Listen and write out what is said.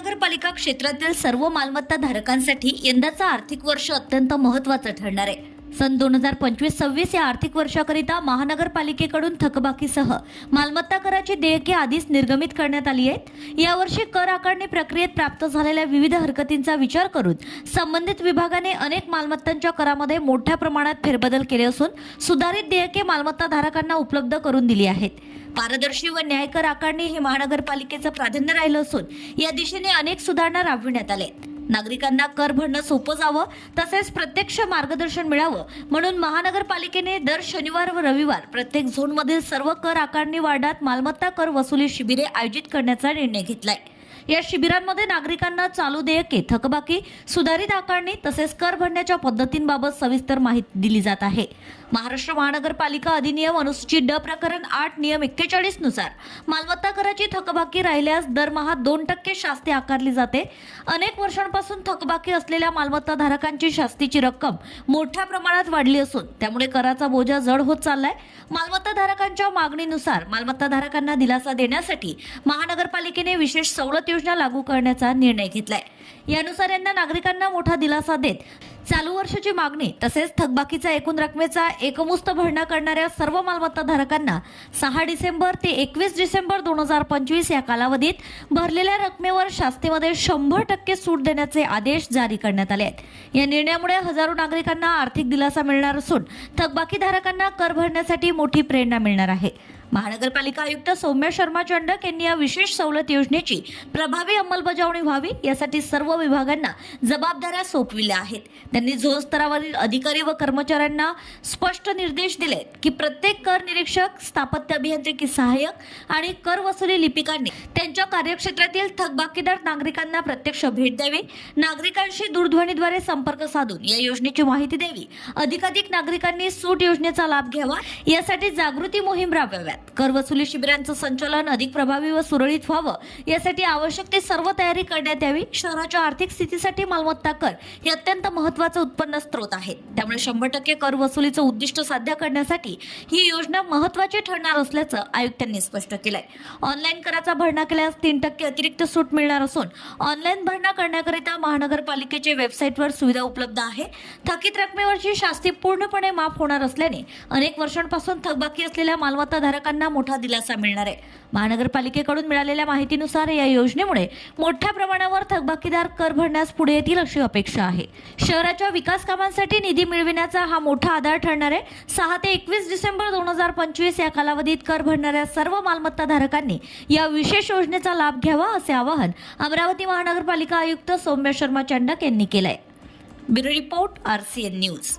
महानगरपालिका क्षेत्रातील सर्व मालमत्ता धारकांसाठी यंदाचा आर्थिक वर्ष अत्यंत महत्त्वाचं ठरणार आहे। सन 2025-26 या आर्थिक वर्षाकरिता महानगरपालिकेकडून थकबाकीसह मालमत्ता कराची देयके आधीच निर्गमित करण्यात आली आहेत। यावर्षी कर आकारणी प्रक्रियेत प्राप्त झालेल्या विविध हरकतींचा विचार करून संबंधित विभागाने अनेक मालमत्तांच्या करामध्ये मोठ्या प्रमाणात फेरबदल केले असून सुधारित देयके मालमत्ता धारकांना उपलब्ध करून दिली आहेत। पारदर्शी व न्याय कर आकारणी हे महानगरपालिकेचं प्राधान्य राहिलं असून या दिशेने अनेक सुधारणा राबविण्यात आल्या आहेत। नागरिकांना कर भरणं सोपं जावं तसेच प्रत्यक्ष मार्गदर्शन मिळावं म्हणून महानगरपालिकेने दर शनिवार व रविवार प्रत्येक झोनमधील सर्व कर आकारणी वार्डात मालमत्ता कर वसुली शिबिरे आयोजित करण्याचा निर्णय घेतलाय। या शिबिरांमध्ये नागरिकांना चालू देयके, थकबाकी, सुधारित आकारणी तसेच कर भरण्याच्या पद्धतींबाबत सविस्तर माहिती दिली जात आहे। महाराष्ट्र महानगरपालिका अधिनियम अनुसूचित ड प्रकरण 8 नियम 41 नुसार मालमत्ता कराची थकबाकी राहिल्यास दरमहा 2% शास्ती आकारली जाते। अनेक वर्षांपासून थकबाकी असलेल्या मालमत्ता धारकांची शास्तीची रक्कम मोठ्या प्रमाणात वाढली असून त्यामुळे कराचा बोजा जड होत चाललाय। मालमत्ता धारकांच्या मागणीनुसार मालमत्ता धारकांना दिलासा देण्यासाठी महानगरपालिकेने विशेष सवलत योजना लागू करण्याचा निर्णय घेतलाय। यानुसार यंदा नागरिकांना मोठा दिलासा देत चालू वर्षाची मागणी तसेच थकबाकीचा एकूण रकमेचा एकमुस्त भरणा करणाऱ्या सर्व मालमत्ता धारकांना 6 डिसेंबर ते 21 डिसेंबर 2025 या कालावधीत भरलेल्या रकमेवर शास्तीमध्ये 100% सूट देण्याचे आदेश जारी करण्यात आले आहेत। या निर्णयामुळे हजारो नागरिकांना आर्थिक दिलासा मिळणार असून थकबाकी धारकांना कर भरण्यासाठी मोठी प्रेरणा मिळणार आहे। महानगरपालिका आयुक्त सौम्या शर्मा चंडक यांनी या विशेष सवलत योजनेची प्रभावी अंमलबजावणी व्हावी यासाठी सर्व विभागांना जबाबदाऱ्या सोपविल्या आहेत। त्यांनी झोन स्तरावरील अधिकारी व कर्मचाऱ्यांना स्पष्ट निर्देश दिले की प्रत्येक कर निरीक्षक, स्थापत्य अभियांत्रिकी सहाय्यक आणि कर वसुली लिपिकांनी त्यांच्या कार्यक्षेत्रातील थकबाकीदार नागरिकांना प्रत्यक्ष भेट द्यावी, नागरिकांशी दूरध्वनीद्वारे संपर्क साधून या योजनेची माहिती द्यावी, अधिकाधिक नागरिकांनी सूट योजनेचा लाभ घ्यावा यासाठी जागृती मोहीम राबवावी। कर वसुली शिबिरांचं संचालन अधिक प्रभावी व सुरळीत व्हावं यासाठी आवश्यक ती सर्व तयारी करण्यात यावी। शहराच्या आर्थिक स्थितीसाठी मालमत्ता कर हे अत्यंत महत्त्वाचं उत्पन्न स्रोत आहे, त्यामुळे 100% कर वसुलीचं उद्दिष्ट साध्य करण्यासाठी ही योजना महत्त्वाची ठरणार असल्याचं आयुक्तांनी स्पष्ट केलंय। ऑनलाईन कराचा भरणा केल्यास 3% अतिरिक्त सूट मिळणार असून ऑनलाईन भरणा करण्याकरिता महानगरपालिकेच्या वेबसाईटवर सुविधा उपलब्ध आहे। थकीत रकमेवरची शास्ती पूर्णपणे माफ होणार असल्याने अनेक वर्षांपासून थकबाकी असलेल्या मालमत्ता धारकांना मोठा दिलासा मिळणार आहे। महानगरपालिकेकडून मिळालेल्या माहितीनुसार या योजनेमुळे मोठ्या प्रमाणावर थकबाकीदार कर भरण्यास पुढे येतील अशी अपेक्षा आहे। शहराच्या विकास कामांसाठी निधी मिळविण्याचा हा मोठा आधार ठरणार आहे। 6 ते 21 डिसेंबर 2025 या कालावधीत कर भरणाऱ्या सर्व मालमत्ता धारकांनी या विशेष योजनेचा लाभ घ्यावा असे आवाहन अमरावती महानगरपालिका आयुक्त सौम्या शर्मा चंडक यांनी केलंय। Bureau report RCN news.